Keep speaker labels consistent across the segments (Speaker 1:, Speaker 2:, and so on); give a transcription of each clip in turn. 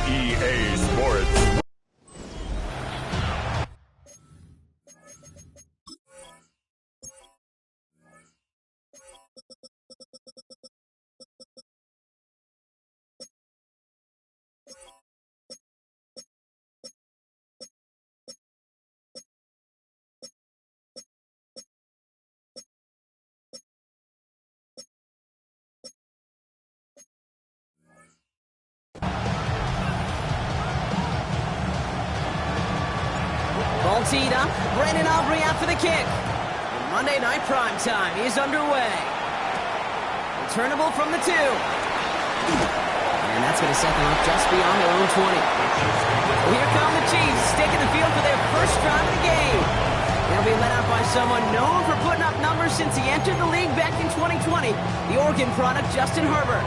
Speaker 1: EA Sports.
Speaker 2: Ball teed up. Brandon Aubrey out for the kick. Monday Night Primetime is underway. Returnable from the 2. And that's going to set them up just beyond their own 20. Well, here come the Chiefs, taking the field for their first drive of the game. They'll be led out by someone known for putting up numbers since he entered the league back in 2020, the Oregon product, Justin Herbert.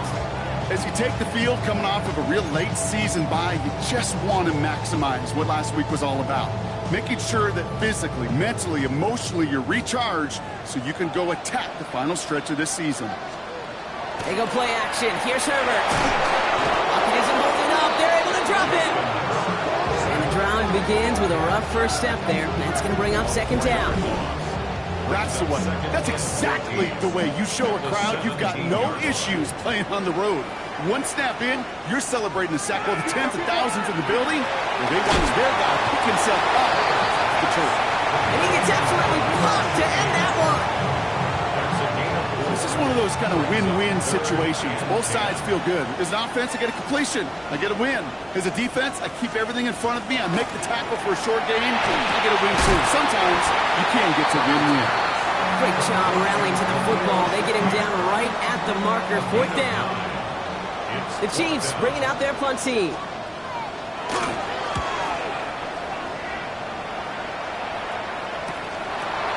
Speaker 3: As you take the field coming off of a real late season bye, you just want to maximize what last week was all about. Making sure that physically, mentally, emotionally, you're recharged so you can go attack the final stretch of this season.
Speaker 2: They go play action. Here's Herbert. Pocket isn't holding up. They're able to drop it. And the drive begins with a rough first step there. That's going to bring up second down.
Speaker 3: That's the one. That's exactly the way you show a crowd you've got no issues playing on the road. One snap in, you're celebrating the sack while the tens of thousands in the building, where they watch their guy pick himself up the turf.
Speaker 2: And he gets absolutely blocked to end that one.
Speaker 3: This is one of those kind of win-win situations. Both sides feel good. As an offense, I get a completion. I get a win. As a defense, I keep everything in front of me. I make the tackle for a short gain. I get a win too. Sometimes you can get to win-win.
Speaker 2: Great job rallying to the football. They get him down right at the marker. 4th down. The Chiefs bringing out their punt team.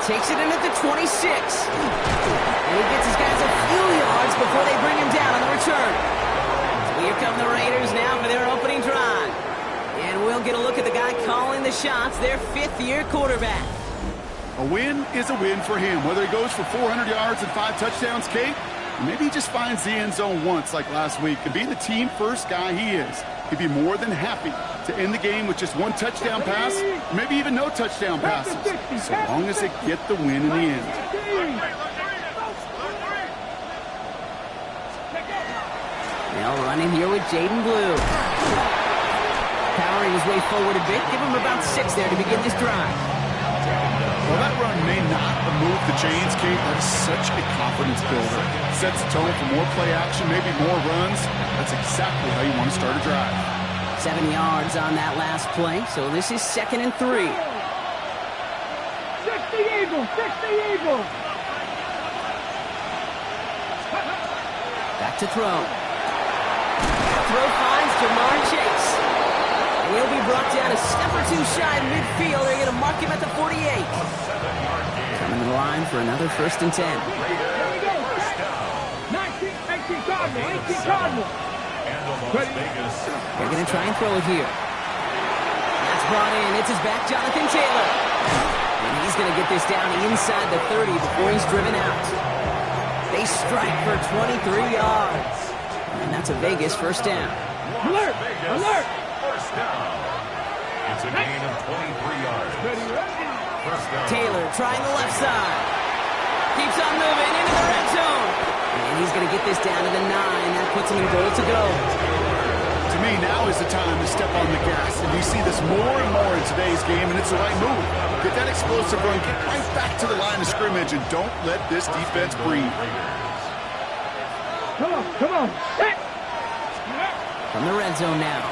Speaker 2: Takes it in at the 26. And he gets his guys a few yards before they bring him down on the return. So here come the Raiders now for their opening drive. And we'll get a look at the guy calling the shots, their 5th-year quarterback.
Speaker 3: A win is a win for him. Whether he goes for 400 yards and 5 touchdowns, Kate, or maybe he just finds the end zone once like last week. And being the team-first guy he is, he'd be more than happy to end the game with just 1 touchdown pass, or maybe even no touchdown passes, so long as they get the win in the end.
Speaker 2: Now running here with Jaden Blue. Powering his way forward a bit. Give him about 6 there to begin this drive.
Speaker 3: Well, that run may not have moved the chains, Kate. That is such a confidence builder. Sets the tone for more play action, maybe more runs. That's exactly how you want to start a drive.
Speaker 2: 7 yards on that last play, so this is 2nd and 3.
Speaker 4: 60 Eagles! 60 Eagles!
Speaker 2: Back to throw. Throw finds Jamar Chase. And he'll be brought down a step or 2 shy in midfield. They're going to mark him at the 48. Coming to the line for another 1st and 10.
Speaker 4: Here we go! 18 Cardinal! 18 Cardinal!
Speaker 2: They're going to try and throw it here. That's brought in. It's his back, Jonathan Taylor. And he's going to get this down inside the 30 before he's driven out. They strike for 23 yards. And that's a Vegas 1st down.
Speaker 4: Alert! Alert!
Speaker 1: It's a gain of 23 yards. First down.
Speaker 2: Taylor trying the left side. Keeps on moving into the red zone. And he's going to get this down to the 9. That puts him in goal to go.
Speaker 3: To me, now is the time to step on the gas. And you see this more and more in today's game, and it's the right move. Get that explosive run, get right back to the line of scrimmage, and don't let this defense breathe.
Speaker 4: Come on, come on. Hey.
Speaker 2: From the red zone now.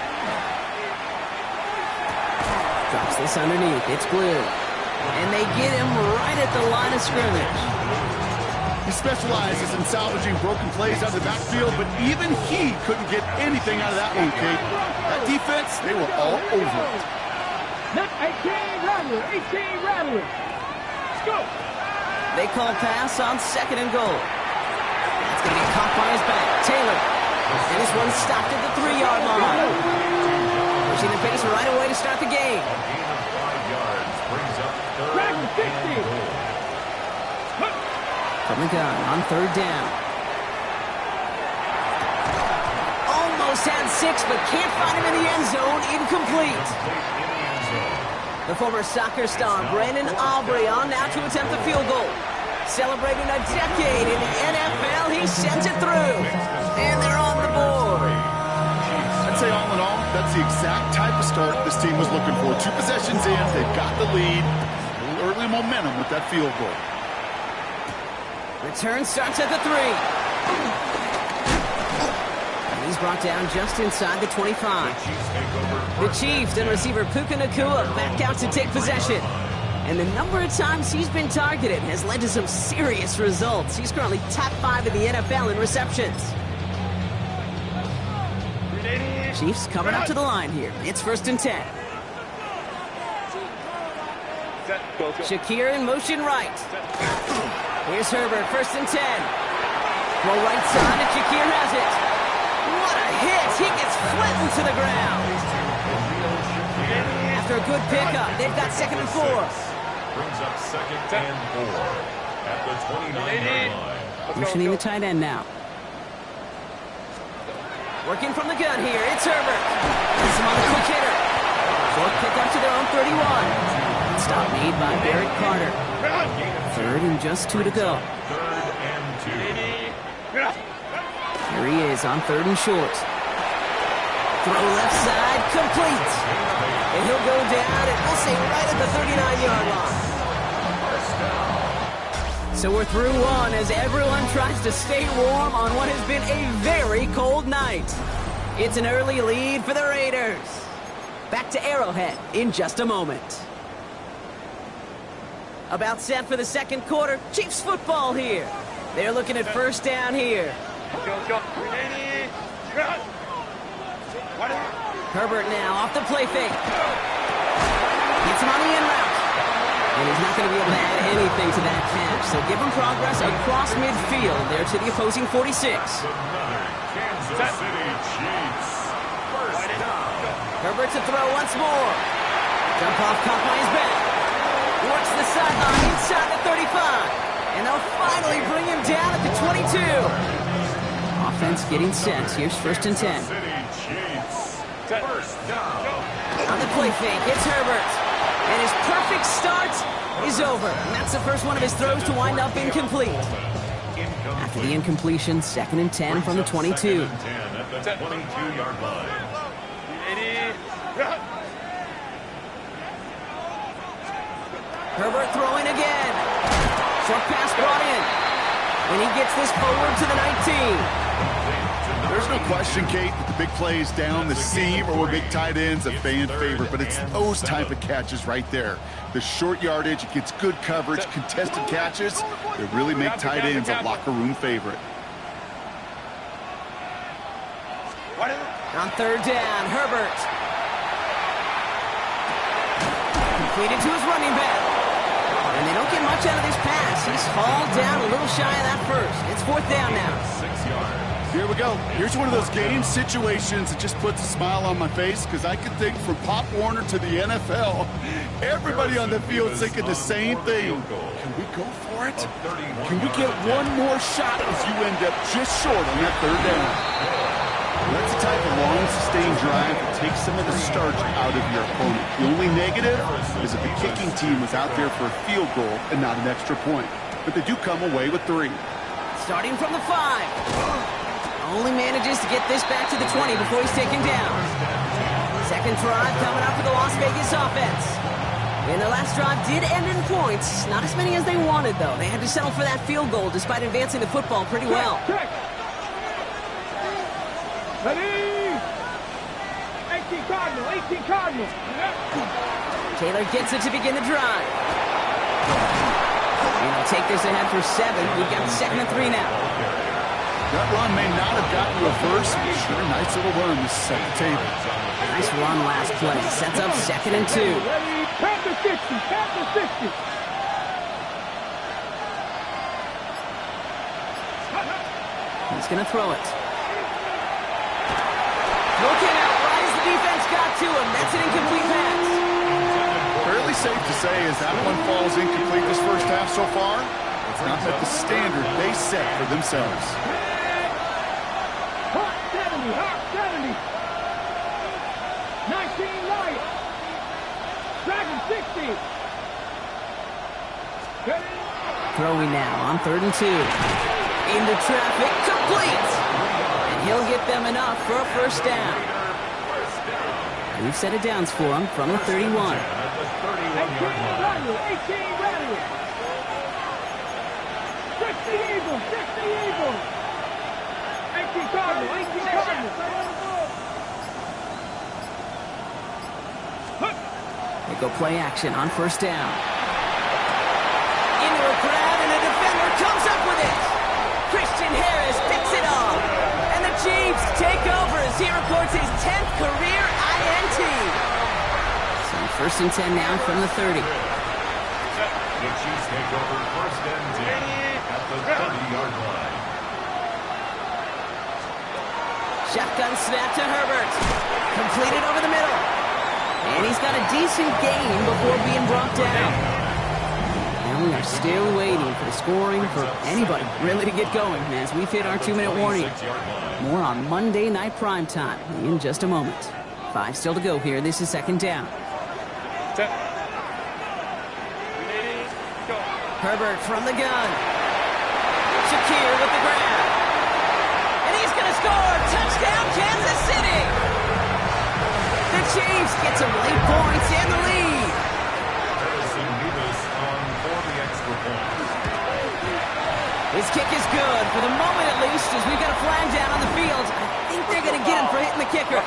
Speaker 2: Drops this underneath. It's Blue. And they get him right at the line of scrimmage.
Speaker 3: He specializes in salvaging broken plays out of the backfield, but even he couldn't get anything out of that one, Kate. That defense, they were all over it.
Speaker 4: 18 Rattler, 18 Rattler. Let's go.
Speaker 2: They call pass on 2nd and goal. That's going to get caught by his back. Taylor. And his one stopped at the 3-yard line. Pushing the pace right away to start the game.
Speaker 1: A gain of 5 yards brings up third
Speaker 4: Back to 60.
Speaker 1: and goal.
Speaker 2: From the gun on 3rd down. Almost had 6, but can't find him in the end zone. Incomplete.
Speaker 1: In the end zone.
Speaker 2: The former soccer star Brandon Aubrey on now to attempt the field goal. Celebrating a decade in the NFL, he sends it through. And they're on the board.
Speaker 3: I'd say all in all, that's the exact type of start this team was looking for. 2 possessions in, they've got the lead. A little early momentum with that field goal.
Speaker 2: Return starts at the 3. And he's brought down just inside the 25.
Speaker 1: Chiefs take over.
Speaker 2: The Chiefs and receiver Puka Nacua back out to take possession. And the number of times he's been targeted has led to some serious results. He's currently top 5 in the NFL in receptions. Chiefs coming up to the line here. It's 1st and 10. Shakir in motion right. Here's Herbert, 1st and 10. Well, right side, and Shakir has it. What a hit! He gets flattened to the ground. After a good pickup, they've got 2nd and 4.
Speaker 1: Brings up 2nd and 4 at the 29-yard line.
Speaker 2: Motioning the tight end now. Working from the gun here, it's Herbert. He's him on the quick hitter. 4th pickup to their own 31. Stop made by Barrett Carter. 3rd and just 2 to go.
Speaker 1: 3rd and 2.
Speaker 2: Here he is on 3rd and short. Throw left side, complete. And he'll go down, and we'll say right at the 39-yard line. So we're through one as everyone tries to stay warm on what has been a very cold night. It's an early lead for the Raiders. Back to Arrowhead in just a moment. About set for the 2nd quarter. Chiefs football here. They're looking at 1st down here. Herbert now off the play fake. Gets him on the in route. And he's not going to be able to add anything to that catch. So give him progress across midfield there to the opposing 46.
Speaker 1: Another Kansas City Chiefs. 1st down.
Speaker 2: Herbert to throw once more. Jump off caught by his back. Works the sideline inside the 35. And they'll finally bring him down at the 22. Offense getting set. Here's 1st and 10.
Speaker 1: City Chiefs. 1st down.
Speaker 2: On the play fake, it's Herbert. And his perfect start is over. And that's the first one of his throws to wind up incomplete. After the incompletion, 2nd and 10 from the 22.
Speaker 1: 2nd and 10 at the 22-yard line.
Speaker 2: Herbert throwing again. Short pass brought in. And he gets this forward to the 19.
Speaker 3: There's no question, Kate, that the big plays down the seam or with big tight ends a fan favorite, but it's those type of catches right there. The short yardage, it gets good coverage, contested catches that really make tight ends a locker room favorite.
Speaker 2: On 3rd down, Herbert. Completed to his running back. And they don't get much out of this pass. He's hauled down a little shy of that first. It's 4th down now.
Speaker 1: 6 yards.
Speaker 3: Here we go. Here's one of those game situations that just puts a smile on my face because I can think from Pop Warner to the NFL, everybody on the field is thinking the same thing. Can we go for it? Can we get one more shot as you end up just short on that 3rd down? That's the type of long, sustained drive that takes some of the starch out of your opponent. The only negative is if the kicking team was out there for a field goal and not an extra point. But they do come away with 3.
Speaker 2: Starting from the 5. Only manages to get this back to the 20 before he's taken down. 2nd drive coming up for the Las Vegas offense. And their last drive did end in points. Not as many as they wanted, though. They had to settle for that field goal despite advancing the football pretty well.
Speaker 4: Check. Ready? 18 Cardinal, 18 Cardinal.
Speaker 2: Taylor gets it to begin the drive. And they'll take this ahead for 7. We've got 2nd and 3 now.
Speaker 3: That run may not have gotten you a first, but sure, nice little run to set the table.
Speaker 2: Nice run last play. Sets up 2nd and 2.
Speaker 4: Ready? Count to 60. Count to 60.
Speaker 2: He's going to throw it. Looking out right as the defense got to him. That's an incomplete pass.
Speaker 3: Fairly safe to say as that one falls incomplete this first half so far. It's not met the standard they set for themselves.
Speaker 4: Hot 70, hot 70. 19 light. Dragon 60. Ready?
Speaker 2: Throwing now on 3rd and 2. Into traffic, complete. And he'll get them enough for a first down. We've set it downs for him from the 31.
Speaker 4: 18 ready, 18 ready. 60 Eagles, 60 Eagles. 18 Cardinal, 18 Cardinal.
Speaker 2: They go play action on first down. Into a grab, and a defender comes up with it. Christian Harris picks it off. And the Chiefs take over as he records his 10th career INT. So first and 10 now from the 30.
Speaker 1: The Chiefs take over first and 10 at the 30-yard line.
Speaker 2: Shotgun snap to Herbert. Completed over the middle. And he's got a decent gain before being brought down. And we are still waiting for the scoring for anybody really to get going as we've hit our 2-minute warning. More on Monday Night Primetime in just a moment. 5 still to go here. This is second down. Herbert from the gun. Shakir with the grab. And he's going to score. Touchdown, Kansas City. The Chiefs get some late points in the lead. His kick is good for the moment at least as we've got a flag down on the field. I think they're going to get him for hitting the kicker.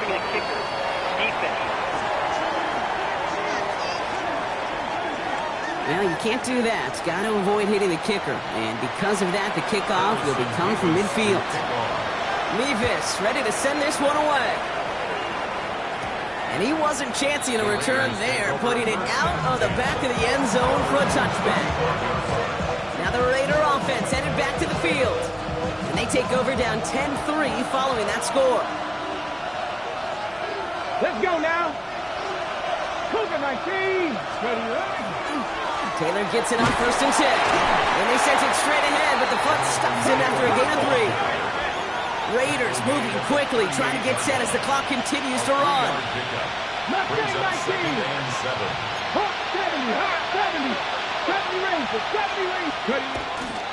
Speaker 2: Well, you can't do that. Got to avoid hitting the kicker. And because of that, the kickoff will be coming from midfield. Levis ready to send this one away. And he wasn't chancing a return there, putting it out of the back of the end zone for a touchback. Now the Raider offense headed back to the field. And they take over down 10-3 following that score.
Speaker 4: Let's go now. Cougar 19.
Speaker 2: Taylor gets it on first and 10. And they sent it straight ahead, but the punt stops him after a gain of 3. Raiders moving quickly, trying to get set as the clock continues to run.
Speaker 4: Mustang 19. Hot 70, hot 70. 70 Rangers, 70 Rangers.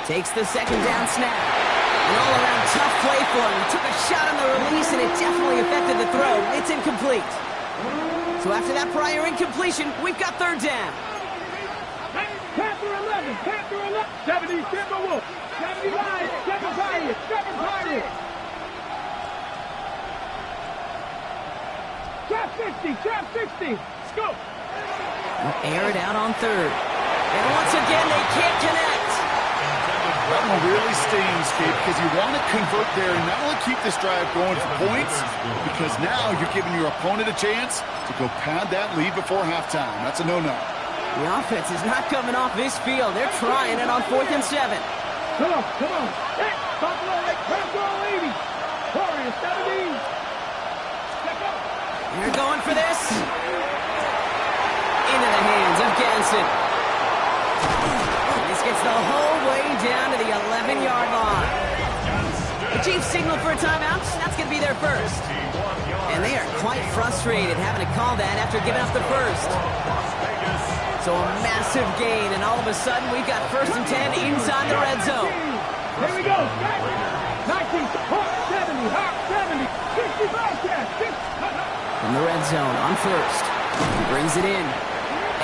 Speaker 2: Takes the second down snap. An all-around tough play for him. He took a shot on the release, and it definitely affected the throw. It's incomplete. So after that prior incompletion, we've got third down.
Speaker 4: Panther 11, Panther 11. 70 Timberwolves, 70 Lions, 7 Pirates, 7 Pirates. Trap 60, trap 60. Scoop.
Speaker 2: Air it out on third. And once again, they can't connect.
Speaker 3: That one really stings, Kate, because you want to convert there and not only keep this drive going for points, because now you're giving your opponent a chance to go pad that lead before halftime. That's a no-no.
Speaker 2: The offense is not coming off this field. They're trying it on 4th and 7.
Speaker 4: Come on, come on. Hey, Buffalo, Buffalo 80. Warriors 70. Step up.
Speaker 2: They're going for this. Into the hands of Ganson. This gets the whole way down to the 11-yard line. The Chiefs signal for a timeout. That's going to be their first. And they are quite frustrated having to call that after giving up the first. So a massive gain, and all of a sudden we've got first and 10 inside the red zone.
Speaker 4: Here we go. 19, hot 70, hot 70. 60 broadcast.
Speaker 2: From the red zone on first. He brings it in.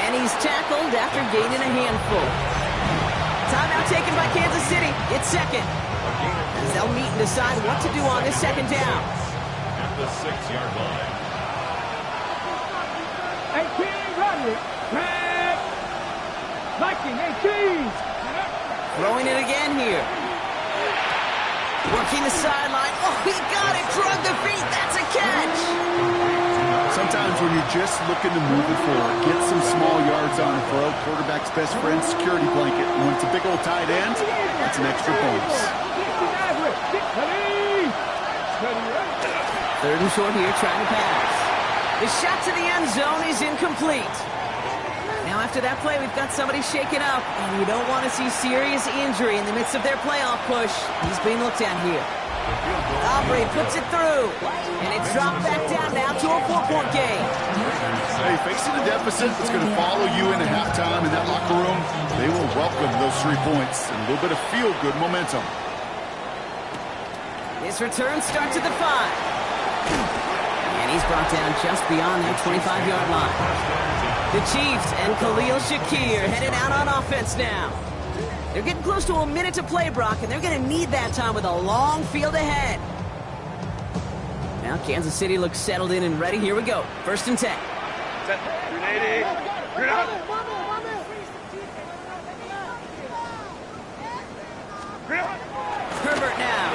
Speaker 2: And he's tackled after gaining a handful. Timeout taken by Kansas City. It's second. As they'll meet and decide what to do on this second down.
Speaker 1: At the 6-yard line.
Speaker 4: 18, run it. Red. 19, 18.
Speaker 2: Throwing it again here. Working the sideline. Oh, he got it. Drug the feet. That's a catch.
Speaker 3: Sometimes when you're just looking to move it forward, get some small yards on the throw, quarterback's best friend, security blanket. And when it's a big old tight end, that's an extra bonus.
Speaker 2: Third and short here, trying to pass. The shot to the end zone is incomplete. Now after that play, we've got somebody shaken up, and you don't want to see serious injury in the midst of their playoff push. He's being looked at here. Aubrey puts it through, and it's dropped back down now to a 4-point game.
Speaker 3: Hey, facing a deficit that's going to follow you into halftime in that locker room, they will welcome those 3 points and a little bit of feel-good momentum.
Speaker 2: This return starts at the 5. And he's brought down just beyond that 25-yard line. The Chiefs and Khalil Shakir headed out on offense now. They're getting close to a minute to play, Brock, and they're going to need that time with a long field ahead. Now Kansas City looks settled in and ready. Here we go. 1st and 10. Herbert now.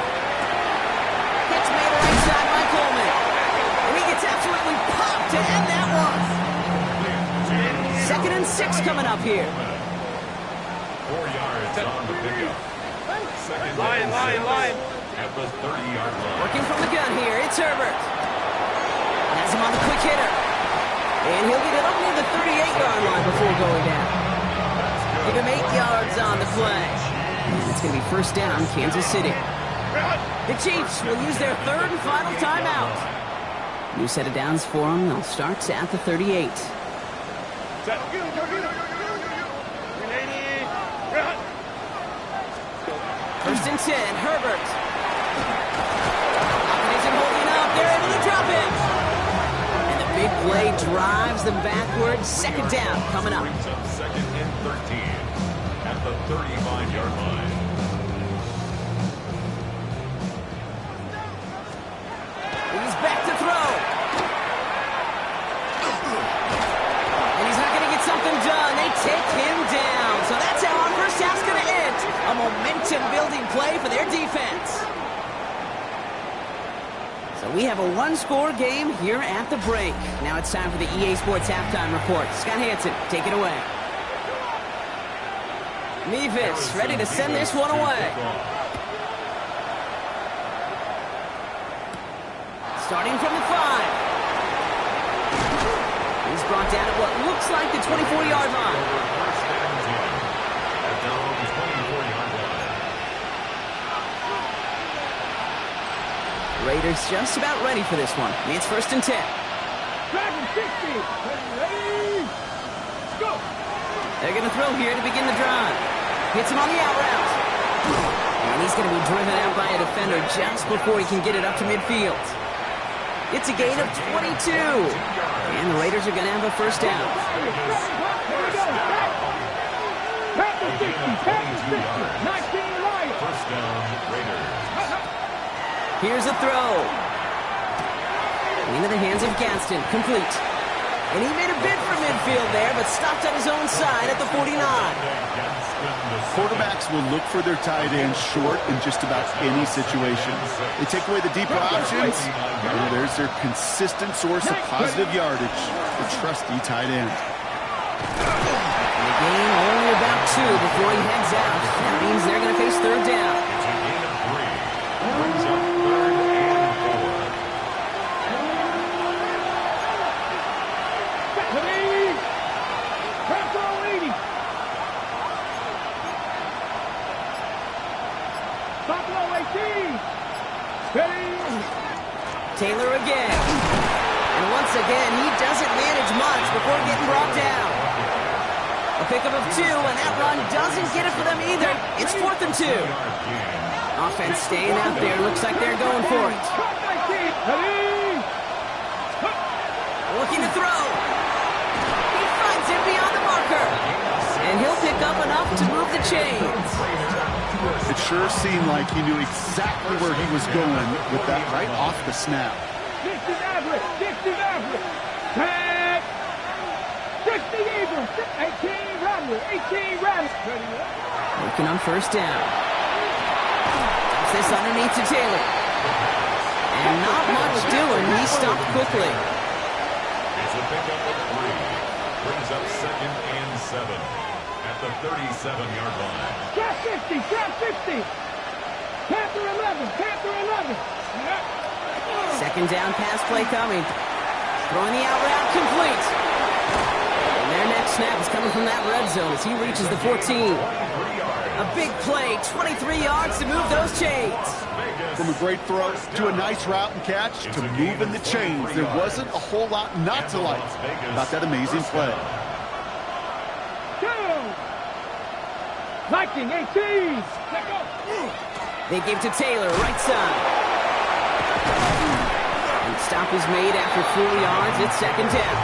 Speaker 2: Gets made right side by Coleman. And he gets absolutely popped to end that one. 2nd and 6 coming up here.
Speaker 1: 4 yards on the pickup. Second line. At the 30-yard line.
Speaker 2: Working from the gun here, it's Herbert. Has him on the quick hitter. And he'll get it up near the 38-yard line before going down. Give him 8 yards on the play. And it's going to be 1st down, Kansas City. The Chiefs will use their 3rd and final timeout. New set of downs for them. They'll start at the 38. First and 10, Herbert. Isn't holding up. They're able to drop it. And the big play drives them backwards. 2nd down coming up.
Speaker 1: Brings up 2nd and 13 at the 35-yard line.
Speaker 2: He's back to throw. And he's not going to get something done. They take him down. So that's how our first half's going to end. A momentum-building play for their defense. So we have a 1-score game here at the break. Now it's time for the EA Sports Halftime Report. Scott Hansen, take it away. Mevis ready to send this one away. Starting from the 5. He's brought down at what looks like the 24-yard line. Raiders just about ready for this one. It's 1st and 10.
Speaker 4: Dragon 60. Ready. Go.
Speaker 2: They're going to throw here to begin the drive. Hits him on the out route. And he's going to be driven out by a defender just before he can get it up to midfield. It's a gain of 22. And the Raiders are going to have a 1st down.
Speaker 4: Dragon 60. Dragon 60. 19 right.
Speaker 1: 1st down, Raiders.
Speaker 2: Here's a throw. Into the hands of Gaston. Complete. And he made a bid for midfield there, but stopped on his own side at the 49.
Speaker 3: Quarterbacks will look for their tight end short in just about any situation. They take away the deeper options. Well, there's their consistent source of positive yardage, the trusty tight end.
Speaker 2: And the game only about 2 before he heads out. That means they're going to face 3rd down.
Speaker 1: It's a gain of 3. Brings up 3rd and 4.
Speaker 2: Taylor again. And once again, he doesn't manage much before getting brought down. A pickup of 2, and that run doesn't get it for them either. It's 4th and 2. Offense staying out there. Looks like they're going for it. Looking to throw. He finds it beyond the marker. And he'll pick up enough to move the chains.
Speaker 3: It sure seemed like he knew exactly where he was going with that right off the snap.
Speaker 4: 60 average. Tag. 60 Abrams. 18 Rattler.
Speaker 2: Working on 1st down. Puts this underneath to Taylor. And not much doing. He stopped quickly.
Speaker 1: It's a pickup of 3. Brings up 2nd and 7 at the 37-yard line.
Speaker 4: Trap 50. Panther 11.
Speaker 2: 2nd Second down pass play coming. Throwing the out route complete. And their next snap is coming from that red zone as he reaches the 14. A big play, 23 yards to move those chains.
Speaker 3: From a great throw to a nice route and catch to moving the chains. There wasn't a whole lot not to like about that amazing play.
Speaker 4: Viking 18.
Speaker 2: They give to Taylor, right side. And stop is made after 4 yards. It's second down.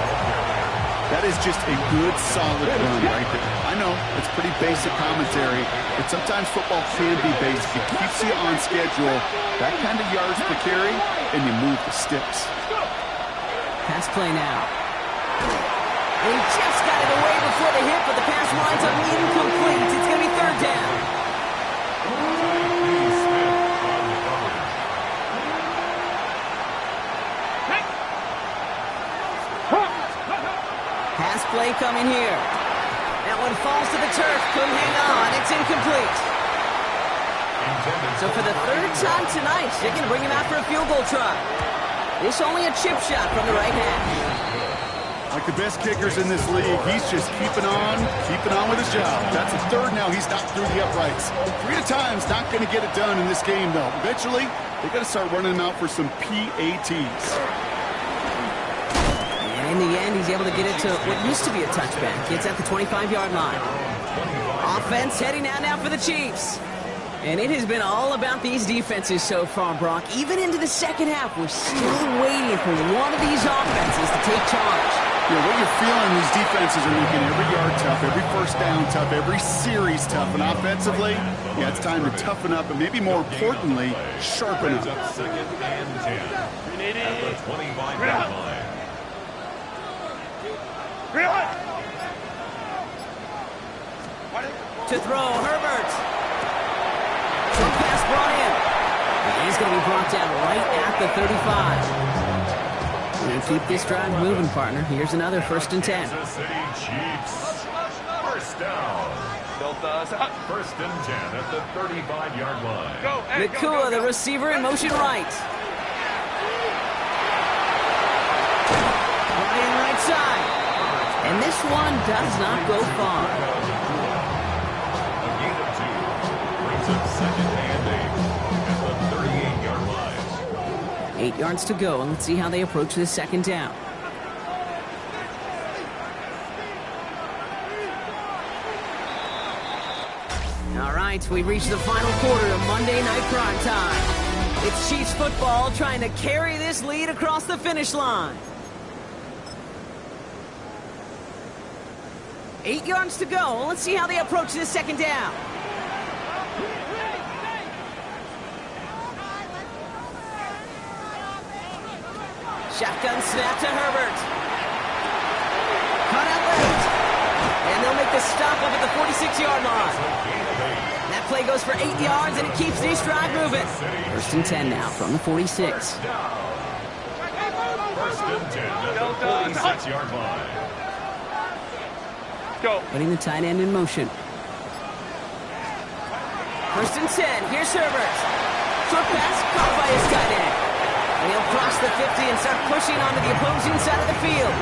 Speaker 3: That is just a good, solid run right there. I know, it's pretty basic commentary, but sometimes football can be basic. It keeps you on schedule, that kind of yards per carry, and you move the sticks.
Speaker 2: Pass play now. And he just got it away before the hit, but the pass winds up incomplete. It's going to be third down. Pass play coming here. That one falls to the turf. Couldn't hang on. It's incomplete. So for the third time tonight, they're going to bring him out for a field goal try. This only a chip shot from the right hash.
Speaker 3: Like the best kickers in this league, he's just keeping on with his job. That's the third now he's knocked through the uprights. 3 at a time's not going to get it done in this game, though. Eventually, they got to start running him out for some PATs.
Speaker 2: In the end, he's able to get it to what used to be a touchback. Gets at the 25-yard line. Offense heading out now for the Chiefs. And it has been all about these defenses so far, Brock. Even into the second half, we're still waiting for one of these offenses to take charge.
Speaker 3: Yeah, what you're feeling, these defenses are making every yard tough, every first down tough, every series tough. And offensively, yeah, it's time to toughen up and maybe more importantly, sharpen up.
Speaker 1: Second and 10 at the 25-yard line.
Speaker 2: To throw, Herbert. Short pass brought in. And he's going to be brought down right at the 35. And keep this drive moving, partner. Here's another first and 10.
Speaker 1: Kansas City Chiefs. First down. First and 10 at the 35-yard line.
Speaker 2: Nakua, the receiver, in motion right. Brought in right side. And this one does not go far.
Speaker 1: A gain of 2 brings up second and 8 at the 38-yard line.
Speaker 2: 8 yards to go, and let's see how they approach this second down. All right, we reached the final quarter of Monday Night Prime Time. It's Chiefs football trying to carry this lead across the finish line. 8 yards to go. Let's see how they approach this second down. Shotgun snap to Herbert. Cut out late. And they'll make the stop up at the 46-yard line. That play goes for 8 yards, and it keeps this drive moving. First and 10 now from the 46.
Speaker 1: First and 10 at the 46-yard line.
Speaker 2: Putting the tight end in motion. First and 10. Here's Herbert. Short pass caught by his tight end. And he'll cross the 50 and start pushing onto the opposing side of the field.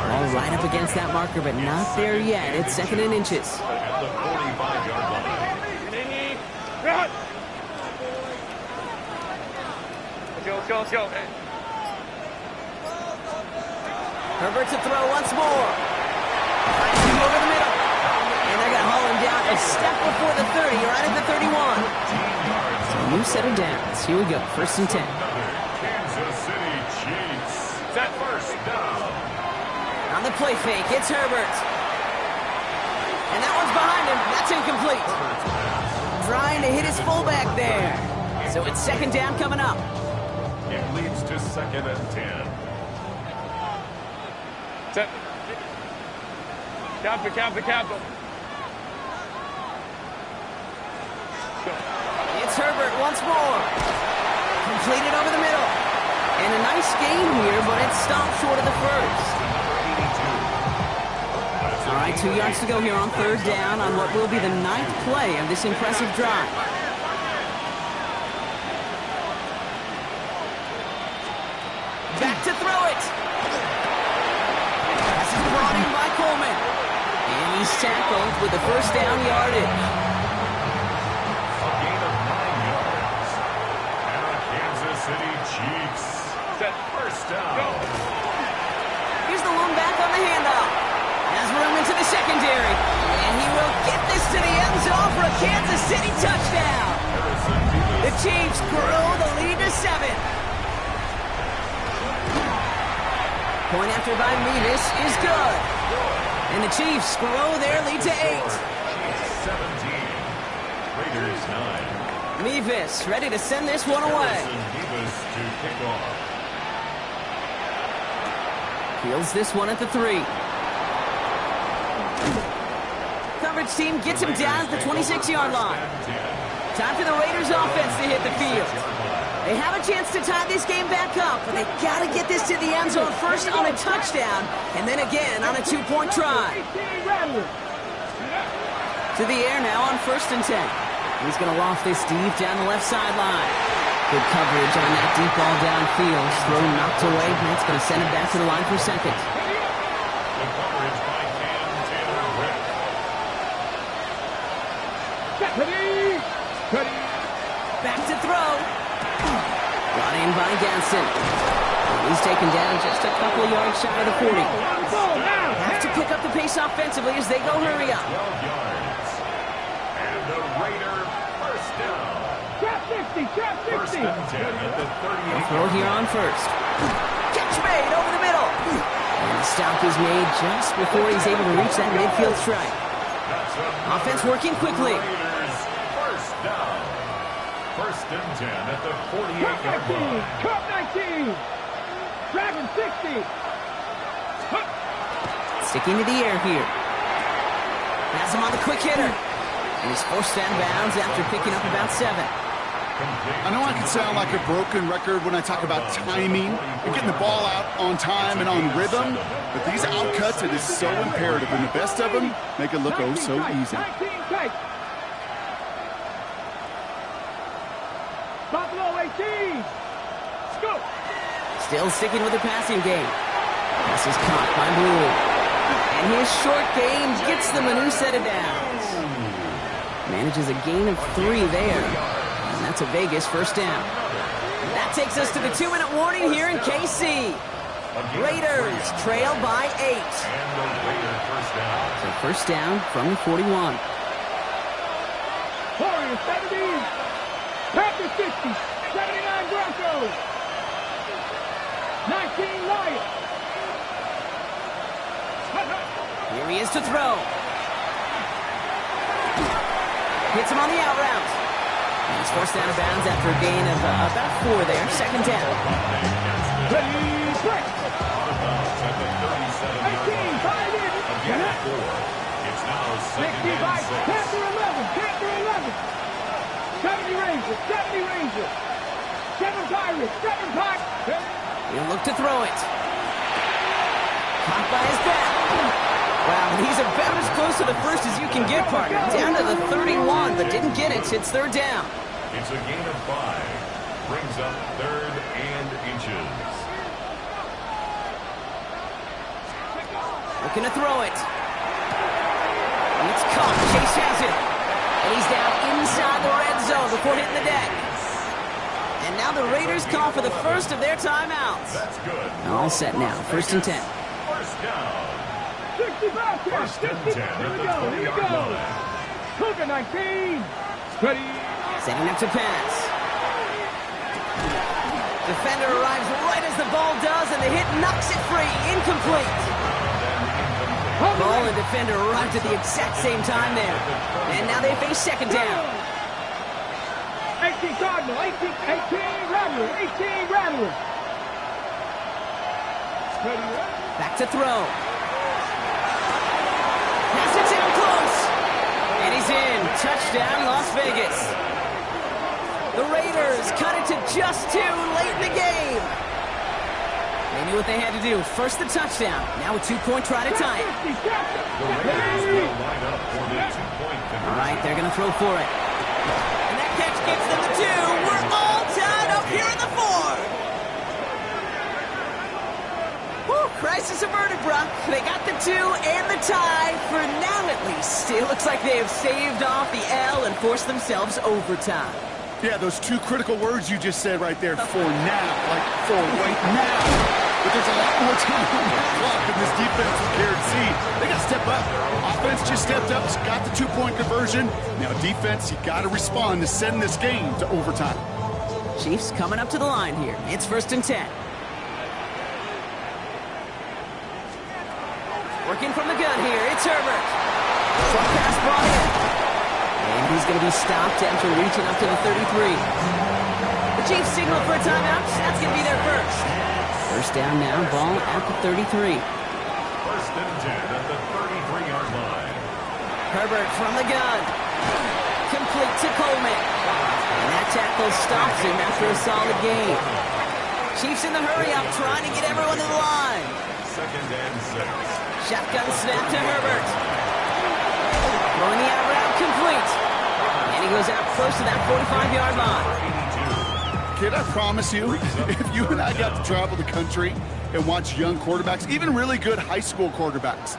Speaker 2: All right up against that marker, but not there yet. It's second and inches.
Speaker 1: At the 45-yard line.
Speaker 2: Herbert to throw once more. Finds him over the middle. And they're going to haul him down a step before the 30, right at the 31. So a new set of downs. Here we go, first and 10.
Speaker 1: Kansas City Chiefs. That first down.
Speaker 2: On the play fake, it's Herbert. And that one's behind him. That's incomplete. Trying to hit his fullback there. So it's second down coming up.
Speaker 1: It leads to second and 10.
Speaker 4: Camper.
Speaker 2: It's Herbert once more. Completed over the middle. And a nice gain here, but it stopped short of the first. All right, 2 yards to go here on third down on what will be the ninth play of this impressive drive. to throw it. Pass is brought in by Coleman. And he's tackled with the first down yardage.
Speaker 1: A gain of 9 yards. And the Kansas City Chiefs set first down.
Speaker 2: Here's the lone back on the handoff. Has room into the secondary. And he will get this to the end zone for a Kansas City touchdown. The Chiefs grow the lead to 7. Point after by Mevis is good. And the Chiefs grow their lead to 8.
Speaker 1: 17. Raiders 9.
Speaker 2: Mevis ready to send this one away.
Speaker 1: Mevis to kick off.
Speaker 2: Fields this one at the 3. Coverage team gets him down at the 26-yard line. Time for the Raiders offense to hit the field. They have a chance to tie this game back up, but they got to get this to the end zone first on a touchdown, and then again on a 2-point try. To the air now on 1st and 10. He's going to loft this deep down the left sideline. Good coverage on that deep ball downfield. Throw knocked away, and that's going to send him back to the line for 2nd.
Speaker 1: The coverage by Cam Taylor-Britt.
Speaker 2: Back to throw. Brought in by Ganson. He's taken down just a couple of yards shy of the 40. Have to pick up the pace offensively as they go hurry up.
Speaker 1: 12 yards. And the Raider first down. First and 10 at the 38.
Speaker 2: Throw here on 1st. Catch made over the middle. And the stop is made just before he's able to reach that midfield strike. Offense working quickly.
Speaker 1: Raiders first down. First and 10 at the 48-yard line.
Speaker 4: Cup 19. Dragon 60.
Speaker 2: Sticking to the air here. Has him on the quick hitter. And he's forced out of bounds after picking up about 7.
Speaker 3: I know I can sound like a broken record when I talk about timing and getting the ball out on time and on rhythm, but these outcuts, it is so imperative, and the best of them make it look oh so easy.
Speaker 4: Buffalo 18. Scoop.
Speaker 2: Still sticking with the passing game. Pass is caught by Blue. And his short game gets them a new set of downs. Manages a gain of 3 there. And that's a Vegas first down. That takes us to the 2-minute warning here in KC. Raiders trail by 8.
Speaker 1: And the Raider first down.
Speaker 2: So first down from the 41.
Speaker 4: Warriors 70. Packers 50. 79 Broncos. 19 Lions.
Speaker 2: Here he is to throw. Hits him on the out route. And he's forced out of bounds after a gain of about 4 there. Second down.
Speaker 4: Ready, break.
Speaker 1: Out of bounds at the 37-yard
Speaker 4: 18,
Speaker 1: line.
Speaker 4: 5 in.
Speaker 1: Again at 4. It's now 2nd
Speaker 4: 65,
Speaker 1: and 6.
Speaker 4: Panther 11, Panther 11. 70 Rangers, 70 Rangers. 7 Pirates, 7 Pirates.
Speaker 2: He'll look to throw it. Caught by his back. Wow, these are about as close to the first as you can get, partner. Down to the 31, but didn't get it. It's 3rd down.
Speaker 1: It's a gain of 5. Brings up 3rd and inches.
Speaker 2: Looking to throw it. And it's caught. Chase has it. And he's down inside the red zone before hitting the deck. And now the Raiders call for the first of their timeouts.
Speaker 1: That's good.
Speaker 2: All set now. 1st and 10.
Speaker 1: First down.
Speaker 4: 65,
Speaker 1: First and 10 at the 20-yard line.
Speaker 4: Cougar 19. Ready.
Speaker 2: Setting up to pass. Defender arrives right as the ball does, and the hit knocks it free. Incomplete. Ball and defender arrived at the exact same time there. And now they face 2nd down.
Speaker 4: 18 Cardinal, 18 Rattler, 18 Rattler.
Speaker 2: Back to throw. Pass it down close. And he's in. Touchdown, Las Vegas. The Raiders cut it to just 2 late in the game. They knew what they had to do. First the touchdown. Now a 2-point try to tie it.
Speaker 1: The Raiders will line up for the 2-point conversion.
Speaker 2: All right, they're going to throw for it. And that catch gives them the 2. We're all tied up here in the 4. Brock. They got the 2 and the tie, for now at least. It looks like they have saved off the L and forced themselves overtime.
Speaker 3: Yeah, those 2 critical words you just said right there, for now, like for right now. But there's a lot more time on the clock than this defense will care to see. They got to step up. Offense just stepped up, got the 2-point conversion. Now defense, you got to respond to send this game to overtime.
Speaker 2: Chiefs coming up to the line here. It's 1st and 10. Working from the gun here, it's Herbert. Short pass brought in. And he's going to be stopped after reaching up to the 33. The Chiefs signal for a timeout. That's going to be their first. First down now, ball at the 33.
Speaker 1: 1st and 10 at the 33-yard line.
Speaker 2: Herbert from the gun. Complete to Coleman. And that tackle stops him after a solid gain. Chiefs in the hurry up, trying to get everyone to the line.
Speaker 1: 2nd and 6.
Speaker 2: Shotgun snap to Herbert. Throwing the out route complete. And he goes out close to that 45-yard line.
Speaker 3: Kid, I promise you, if you and I got to travel the country and watch young quarterbacks, even really good high school quarterbacks,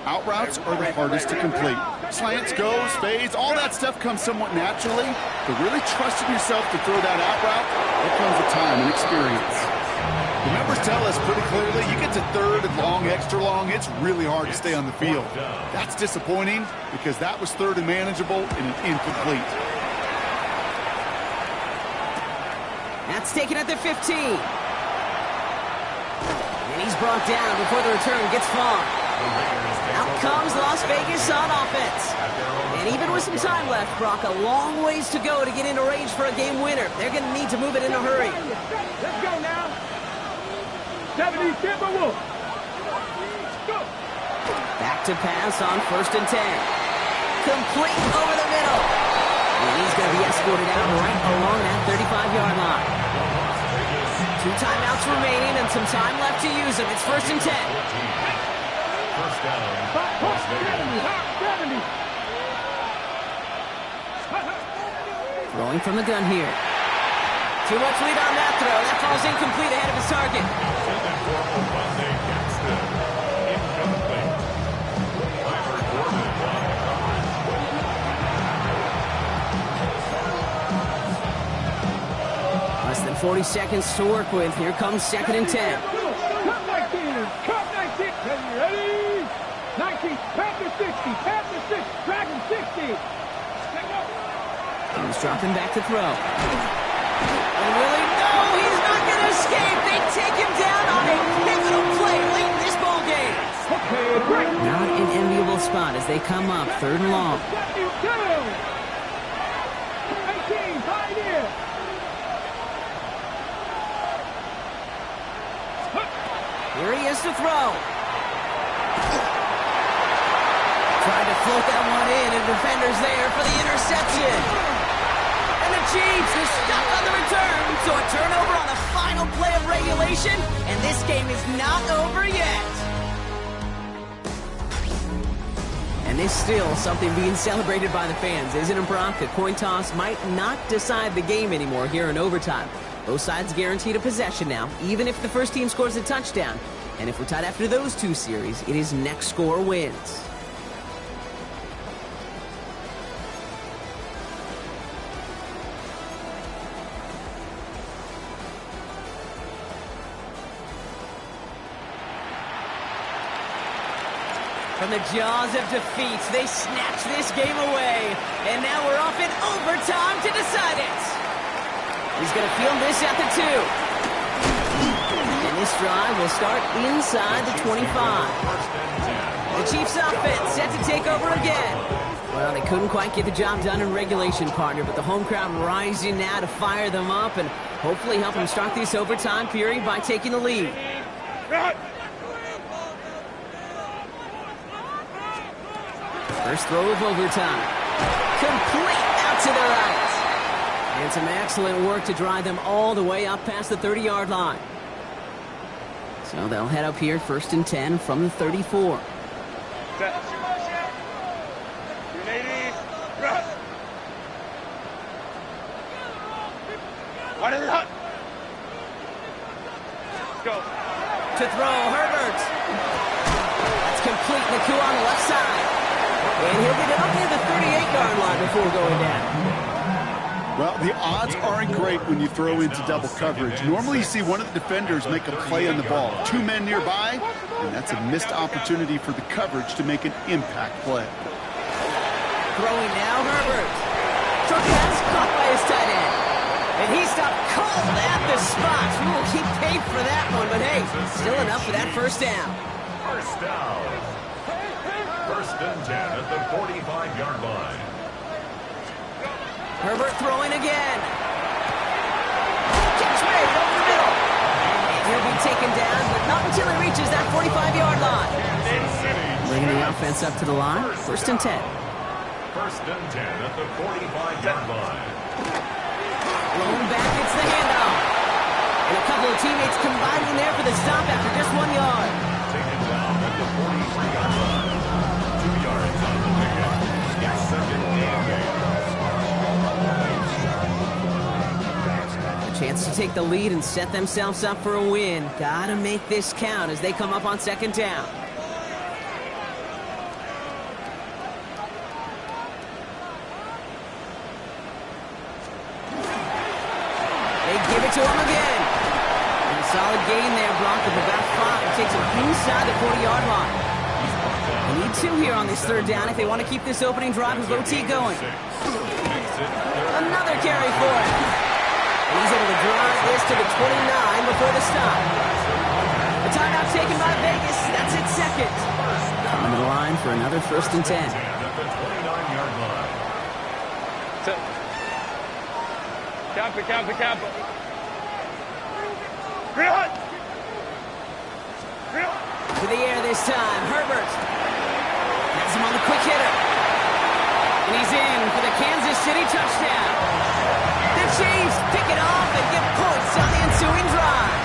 Speaker 3: out routes are the hardest to complete. Slants, goes, fades, all that stuff comes somewhat naturally, but really trusting yourself to throw that out route, that comes with time and experience. The numbers tell us pretty clearly, you get to 3rd and long, extra long, it's really hard to stay on the field. That's disappointing because that was 3rd and manageable and incomplete.
Speaker 2: That's taken at the 15. And he's brought down before the return gets far. Out comes Las Vegas on offense. And even with some time left, Brock, a long ways to go to get into range for a game winner. They're going to need to move it in a hurry.
Speaker 4: Let's go now. 70 Timberwolves. Go.
Speaker 2: Back to pass on 1st and 10. Complete over the middle. And he's going to be escorted out right along that 35-yard line. 2 timeouts remaining and some time left to use them. It's 1st and 10.
Speaker 1: First down.
Speaker 4: 70.
Speaker 2: Throwing from the gun here. Too much lead on that throw. That falls incomplete ahead of his target.
Speaker 1: Intended for Monday Gibson. Incomplete. Tyler Gordon on the coverage.
Speaker 2: Less than 40 seconds to work with. Here comes 2nd and 10.
Speaker 4: Cut 19. Cut 19. Are you ready? 19. Panther 60. Panther 6. Dragon 60.
Speaker 2: He's dropping back to throw. And really, no, he's not going to escape. They take him down on a pivotal play late in this ball game. Not an enviable spot as they come up 3rd and long.
Speaker 4: 18, pioneer.
Speaker 2: Here he is to throw. Tried to float that one in, and defenders there for the interception. And the Chiefs are stuck on the return, so a turnover on the final play of regulation, and this game is not over yet. And there's still something being celebrated by the fans, isn't it, Brock? A coin toss might not decide the game anymore here in overtime. Both sides guaranteed a possession now, even if the first team scores a touchdown. And if we're tied after those 2 series, it is next score wins. From the jaws of defeat, they snatch this game away. And now we're off in overtime to decide it. He's going to field this at the 2. And this drive will start inside the 25. The Chiefs offense set to take over again. Well, they couldn't quite get the job done in regulation, partner, but the home crowd rising now to fire them up and hopefully help them start this overtime period by taking the lead. First throw of overtime. Complete out to the right. And some excellent work to drive them all the way up past the 30-yard line. So they'll head up here 1st and 10 from the 34.
Speaker 4: Set. What is it? Let's go.
Speaker 2: To throw, Herbert. complete in the coup on the left side. And he'll get it up near the 38-yard line before going down.
Speaker 3: Well, the odds aren't great when you throw into double coverage. Normally you see one of the defenders make a play on the ball. 2 men nearby, and that's a missed opportunity for the coverage to make an impact play.
Speaker 2: Throwing now, Herbert. Short pass caught by his tight end. And he stopped cold at the spot. Ooh, he paid for that one, but hey, still enough for that first down.
Speaker 1: First down. First and 10 at the 45-yard line.
Speaker 2: Herbert throwing again. Catch made over the middle. And he'll be taken down, but not until he reaches that 45-yard line. Bringing the offense up to the line. First and 10.
Speaker 1: First and 10 at the 45-yard line.
Speaker 2: Blown back, it's the handoff. And a couple of teammates combining there for the stop after just 1 yard.
Speaker 1: Taken down at the 43-yard line. 2 yards on the pickup. It's second and 8.
Speaker 2: Chance to take the lead and set themselves up for a win. Gotta make this count as they come up on second down. They give it to him again. And a solid gain there, Brock, of about 5. Takes him inside the 40-yard line. They need 2 here on this third down if they want to keep this opening drive with OT going. Another carry for him. He's able to drive this to the 29 before the stop. The timeout taken by Vegas. That's its second. Coming to the line for another first and 10.
Speaker 1: At the 29-yard line.
Speaker 4: Kappa.
Speaker 2: To the air this time. Herbert. Has him on the quick hitter. And he's in for the Kansas City touchdown. The Chiefs pick it off and get points on the ensuing drive.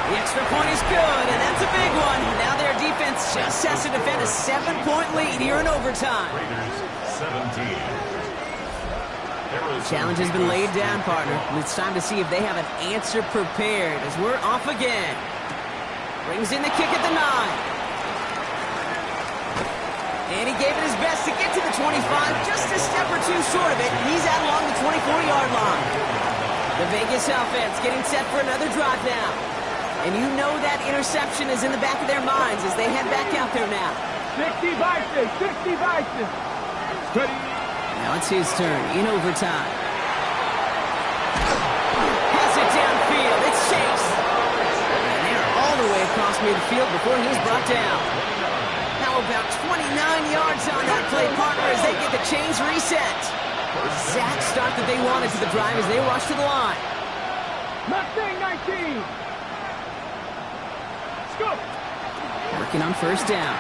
Speaker 2: The extra point is good, and that's a big one. Now their defense just has to defend a 7-point lead here in overtime.
Speaker 1: Raiders 17.
Speaker 2: Challenge has been laid down, partner. And it's time to see if they have an answer prepared as we're off again. Brings in the kick at the 9. And he gave it his best to get to the 25, just a step or 2 short of it. He's out along the 24-yard line. The Vegas offense getting set for another drive now. And you know that interception is in the back of their minds as they head back out there now.
Speaker 4: 60 Vikings.
Speaker 2: Now it's his turn in overtime. Pass it downfield. It's Chase. And they're all the way across midfield before he's brought down. About 29 yards on that play, partner, as they get the chains reset. Exact start that they wanted to the drive as they rush to the line.
Speaker 4: Mustang 19. Scoop.
Speaker 2: Working on first down.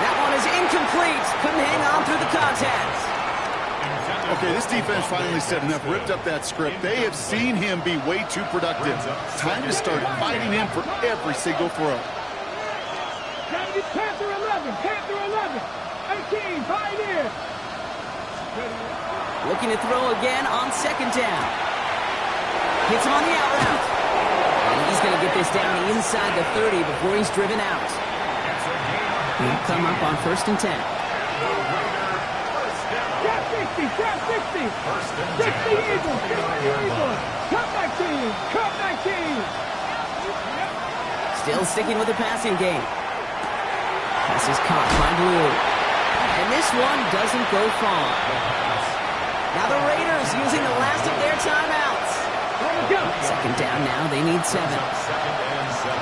Speaker 2: That one is incomplete. Couldn't hang on through the contact.
Speaker 3: Okay, this defense finally stepped up, ripped up that script. They have seen him be way too productive. Time to start fighting him for every single throw.
Speaker 4: Panther 11, 18, Pioneer.
Speaker 2: Looking to throw again on second down. Hits him on the out route. And he's going to get this down inside the 30 before he's driven out. He'll come up on first and 10.
Speaker 4: Trap 60. 60 Eagles. Cut 19.
Speaker 2: Still sticking with the passing game. Pass is caught by Blue. And this one doesn't go far. Now the Raiders using the last of their timeouts. Second down now, they need 7.
Speaker 1: Second and 7.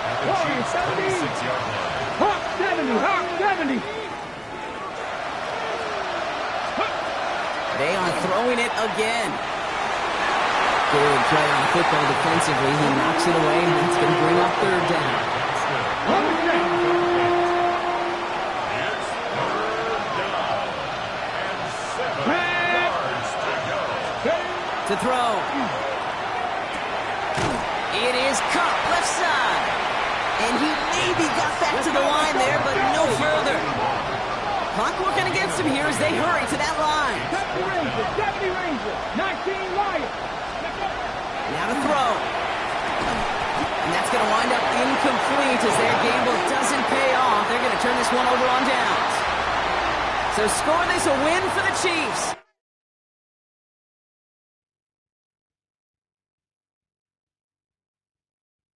Speaker 1: At the Chiefs' 26-yard line.
Speaker 4: Hawk 70.
Speaker 2: They are throwing it again. Good play on the football defensively. He knocks it away, and it's going to bring up third down. To throw. It is caught left side. And he maybe got back to the line there, but no further. Clock working against him here as they hurry to that line.
Speaker 4: 70 Ranger, 19 Lions.
Speaker 2: Now to throw. going to wind up incomplete as their gamble doesn't pay off. They're going to turn this one over on downs. So score this a win for the Chiefs.